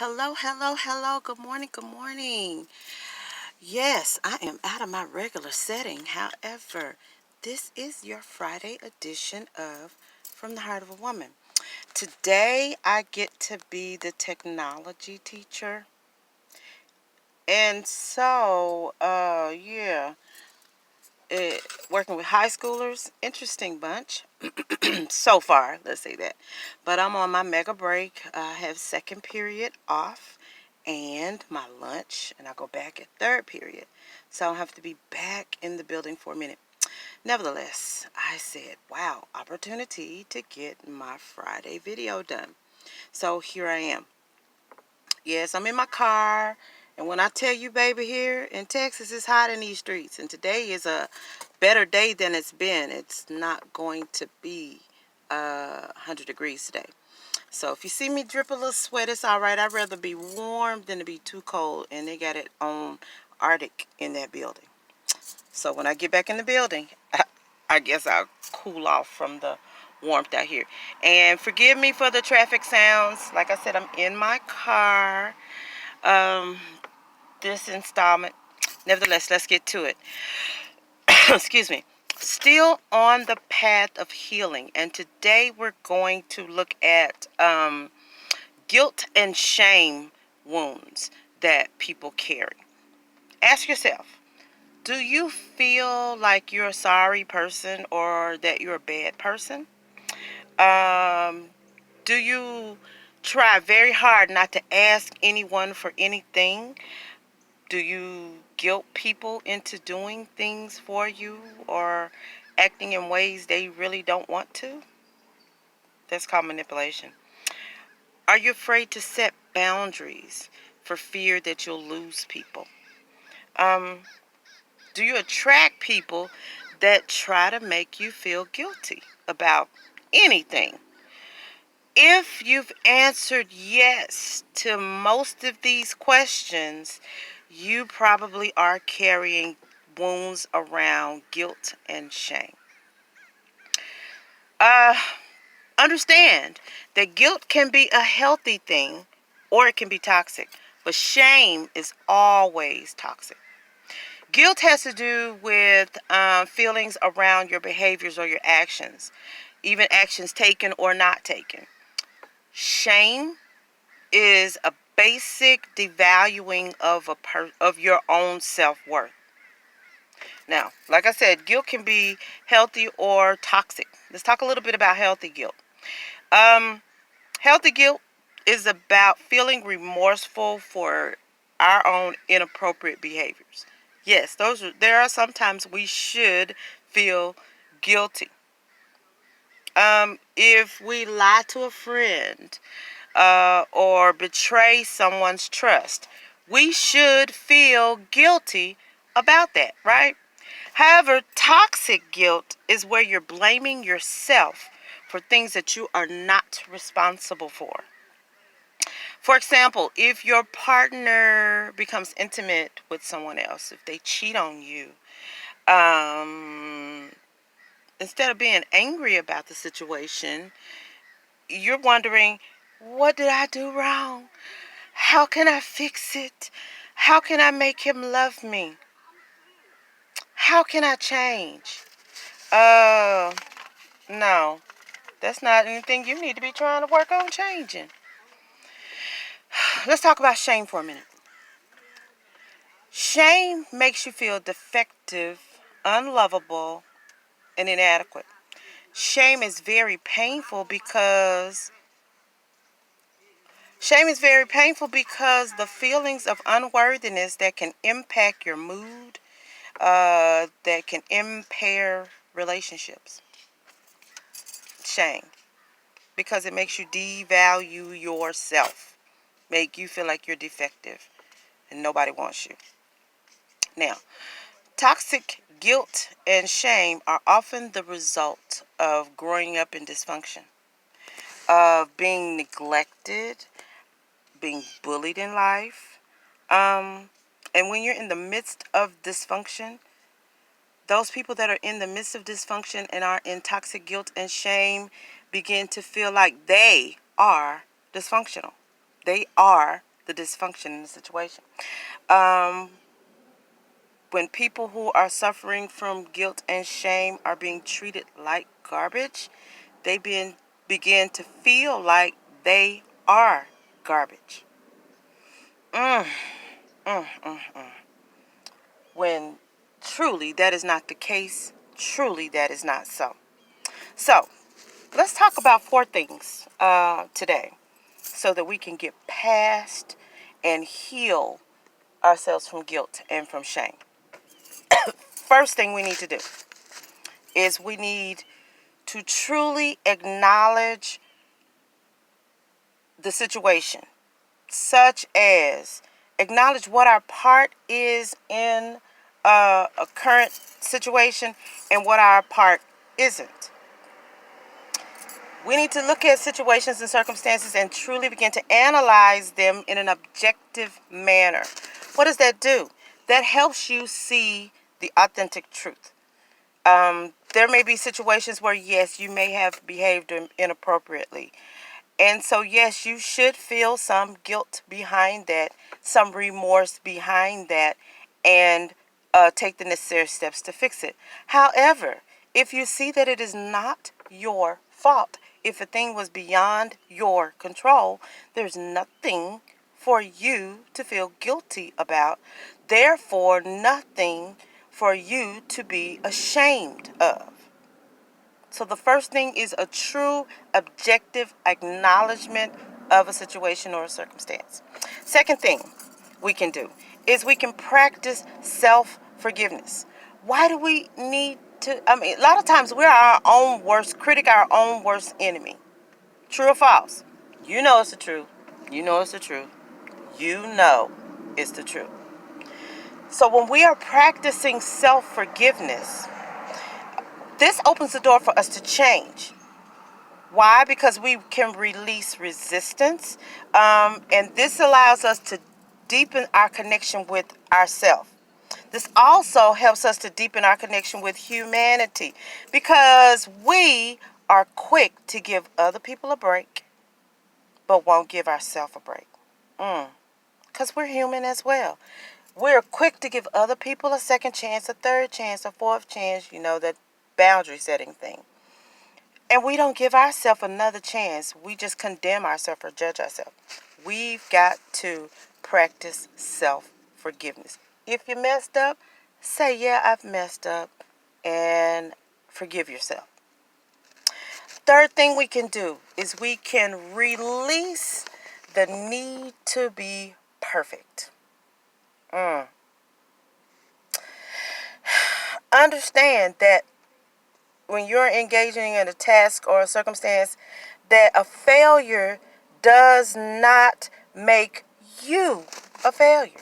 Hello, hello, hello. Good morning, good morning. Yes, I am out of my regular setting. However, this is your Friday edition of From the Heart of a Woman. Today, I get to be the technology teacher. And so, working with high schoolers, interesting bunch. So far, let's say that. But I'm on my mega break. I have second period off and my lunch, and I go back at third period. So I'll have to be back in the building for a minute. Nevertheless, I said, wow, opportunity to get my Friday video done. So here I am. Yes, I'm in my car. And when I tell you, baby, here in Texas, it's hot in these streets. And today is a better day than it's been. It's not going to be 100 degrees today. So if you see me drip a little sweat, it's all right. I'd rather be warm than to be too cold. And they got it on Arctic in that building. So when I get back in the building, I guess I'll cool off from the warmth out here. And forgive me for the traffic sounds. Like I said, I'm in my car. Um, this installment. Nevertheless, let's get to it. Excuse me. Still on the path of healing. And today we're going to look at guilt and shame wounds that people carry. Ask yourself, do you feel like you're a sorry person or that you're a bad person? Do you try very hard not to ask anyone for anything? Do you guilt people into doing things for you or acting in ways they really don't want to? That's called manipulation. Are you afraid to set boundaries for fear that you'll lose people? Um, do you attract people that try to make you feel guilty about anything? If you've answered yes to most of these questions, you probably are carrying wounds around guilt and shame. Uh, Understand that guilt can be a healthy thing or it can be toxic, but shame is always toxic. Guilt has to do with feelings around your behaviors or your actions, even actions taken or not taken. Shame is a basic devaluing of your own self-worth. Now, like I said, guilt can be healthy or toxic. Let's talk a little bit about healthy guilt. Um, Healthy guilt is about feeling remorseful for our own inappropriate behaviors. Yes, there are sometimes we should feel guilty. If we lie to a friend or betray someone's trust, we should feel guilty about that, right? However, toxic guilt is where you're blaming yourself for things that you are not responsible for. For example, if your partner becomes intimate with someone else, if they cheat on you, um, instead of being angry about the situation, you're wondering, what did I do wrong? How can I fix it? How can I make him love me? How can I change? Uh, no, that's not anything you need to be trying to work on changing. Let's talk about shame for a minute. Shame makes you feel defective, unlovable, and inadequate. Shame is very painful because the feelings of unworthiness that can impact your mood, that can impair relationships. Shame, because it makes you devalue yourself, make you feel like you're defective and nobody wants you. Now, toxic guilt and shame are often the result of growing up in dysfunction, of being neglected, being bullied in life. And when you're in the midst of dysfunction, those people that are in the midst of dysfunction and are in toxic guilt and shame begin to feel like they are dysfunctional. They are the dysfunction in the situation. Um, when people who are suffering from guilt and shame are being treated like garbage, they begin to feel like they are garbage. Mm, mm, mm, mm. When truly that is not the case, truly that is not so. So, let's talk about 4 things today so that we can get past and heal ourselves from guilt and from shame. First thing we need to do is we need to truly acknowledge the situation, such as acknowledge what our part is in a current situation and what our part isn't. We need to look at situations and circumstances and truly begin to analyze them in an objective manner. What does that do? That helps you see the authentic truth. There may be situations where, yes, you may have behaved inappropriately. And so, yes, you should feel some guilt behind that, some remorse behind that, and take the necessary steps to fix it. However, if you see that it is not your fault, if a thing was beyond your control, there's nothing for you to feel guilty about. Therefore, nothing for you to be ashamed of. So the first thing is a true, objective acknowledgement of a situation or a circumstance. Second thing we can do is we can practice self-forgiveness. Why do we need to? A lot of times we're our own worst critic, our own worst enemy. True or false? You know it's the truth. You know it's the truth. You know it's the truth. So when we are practicing self-forgiveness, this opens the door for us to change. Why? Because we can release resistance, and this allows us to deepen our connection with ourselves. This also helps us to deepen our connection with humanity because we are quick to give other people a break, but won't give ourselves a break. Because we're human as well. We're quick to give other people a second chance, a third chance, a fourth chance, that boundary setting thing. And we don't give ourselves another chance. We just condemn ourselves or judge ourselves. We've got to practice self-forgiveness. If you messed up, say, yeah, I've messed up, and forgive yourself. Third thing we can do is we can release the need to be perfect. Understand that when you're engaging in a task or a circumstance, that a failure does not make you a failure.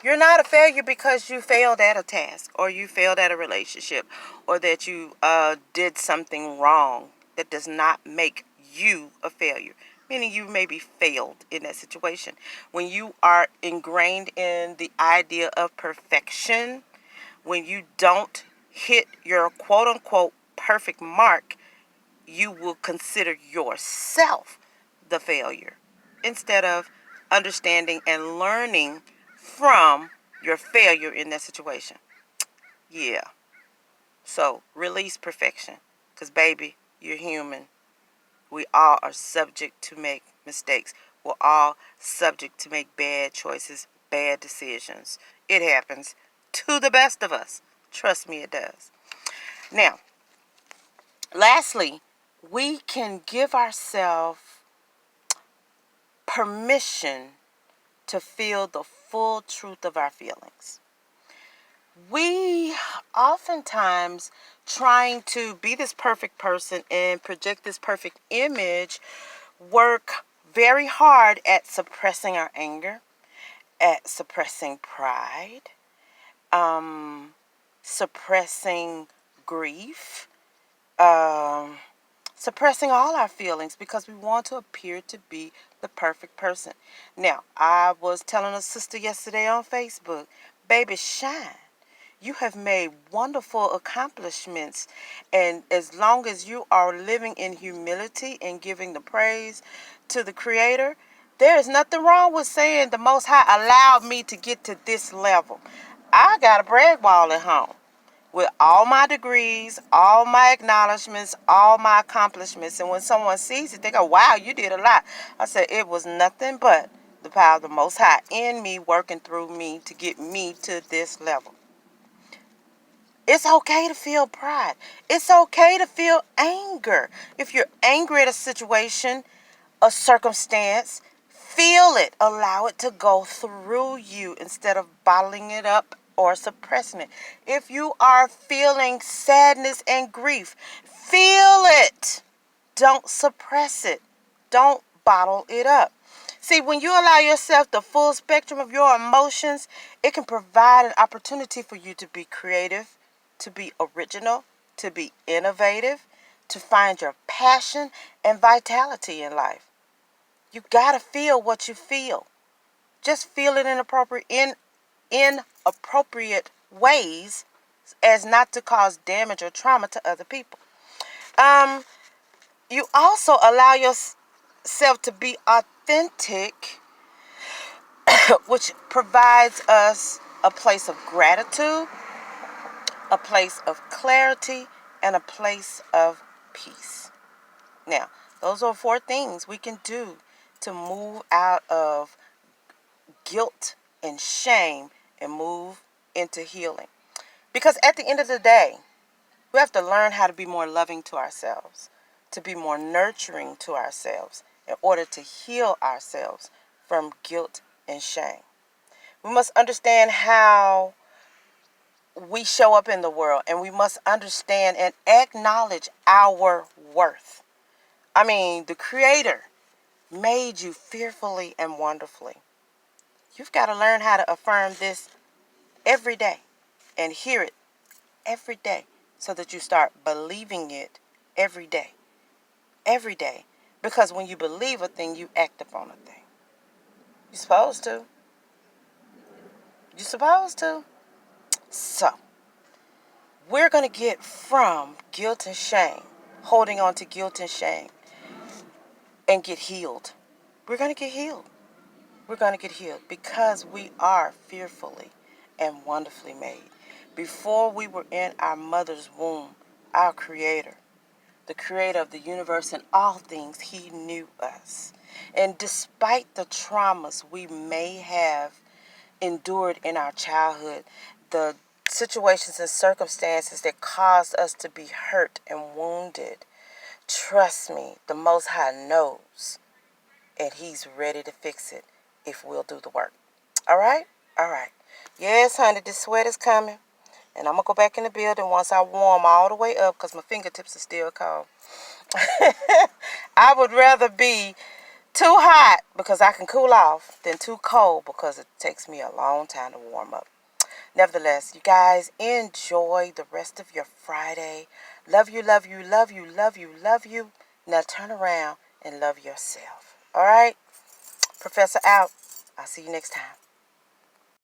You're not a failure because you failed at a task or you failed at a relationship or that you did something wrong. That does not make you a failure. Meaning you maybe failed in that situation. When you are ingrained in the idea of perfection, when you don't hit your quote-unquote perfect mark, you will consider yourself the failure instead of understanding and learning from your failure in that situation. Yeah. So release perfection because, baby, you're human. We all are subject to make mistakes. We're all subject to make bad choices, bad decisions. It happens to the best of us. Trust me, it does. Now, lastly, we can give ourselves permission to feel the full truth of our feelings. We oftentimes trying to be this perfect person and project this perfect image work very hard at suppressing our anger, at suppressing pride, suppressing grief, suppressing all our feelings because we want to appear to be the perfect person. Now, I was telling a sister yesterday on Facebook, baby, shine. You have made wonderful accomplishments, and as long as you are living in humility and giving the praise to the Creator, There is nothing wrong with saying the Most High allowed me to get to this level. I got a brag wall at home with all my degrees, all my acknowledgments, all my accomplishments. And when someone sees it, they go, wow, you did a lot. I said, it was nothing but the power of the Most High in me, working through me to get me to this level. It's okay to feel pride. It's okay to feel anger. If you're angry at a situation, a circumstance, feel it. Allow it to go through you instead of bottling it up or suppressing it. If you are feeling sadness and grief, feel it. Don't suppress it. Don't bottle it up. See, when you allow yourself the full spectrum of your emotions, it can provide an opportunity for you to be creative, to be original, to be innovative, to find your passion and vitality in life. You gotta feel what you feel. Just feel it in inappropriate ways as not to cause damage or trauma to other people. You also allow yourself to be authentic, which provides us a place of gratitude, a place of clarity, and a place of peace. Now, those are 4 things we can do to move out of guilt and shame and move into healing. Because at the end of the day, we have to learn how to be more loving to ourselves, to be more nurturing to ourselves in order to heal ourselves from guilt and shame. We must understand how we show up in the world, and we must understand and acknowledge our worth. I mean, the Creator made you fearfully and wonderfully. You've got to learn how to affirm this every day and hear it every day so that you start believing it every day. Every day. Because when you believe a thing, you act upon a thing. You're supposed to. You're supposed to. So, we're going to get from guilt and shame, holding on to guilt and shame, and get healed. We're going to get healed. We're going to get healed because we are fearfully and wonderfully made. Before we were in our mother's womb, our Creator, the Creator of the universe and all things, He knew us. And despite the traumas we may have endured in our childhood, the situations and circumstances that caused us to be hurt and wounded, trust me, the Most High knows, and He's ready to fix it if we'll do the work. All right? All right. Yes, honey, this sweat is coming. And I'm going to go back in the building once I warm all the way up because my fingertips are still cold. I would rather be too hot because I can cool off than too cold because it takes me a long time to warm up. Nevertheless, you guys, enjoy the rest of your Friday. Love you, love you, love you, love you, love you. Now turn around and love yourself. All right? Professor out. I'll see you next time.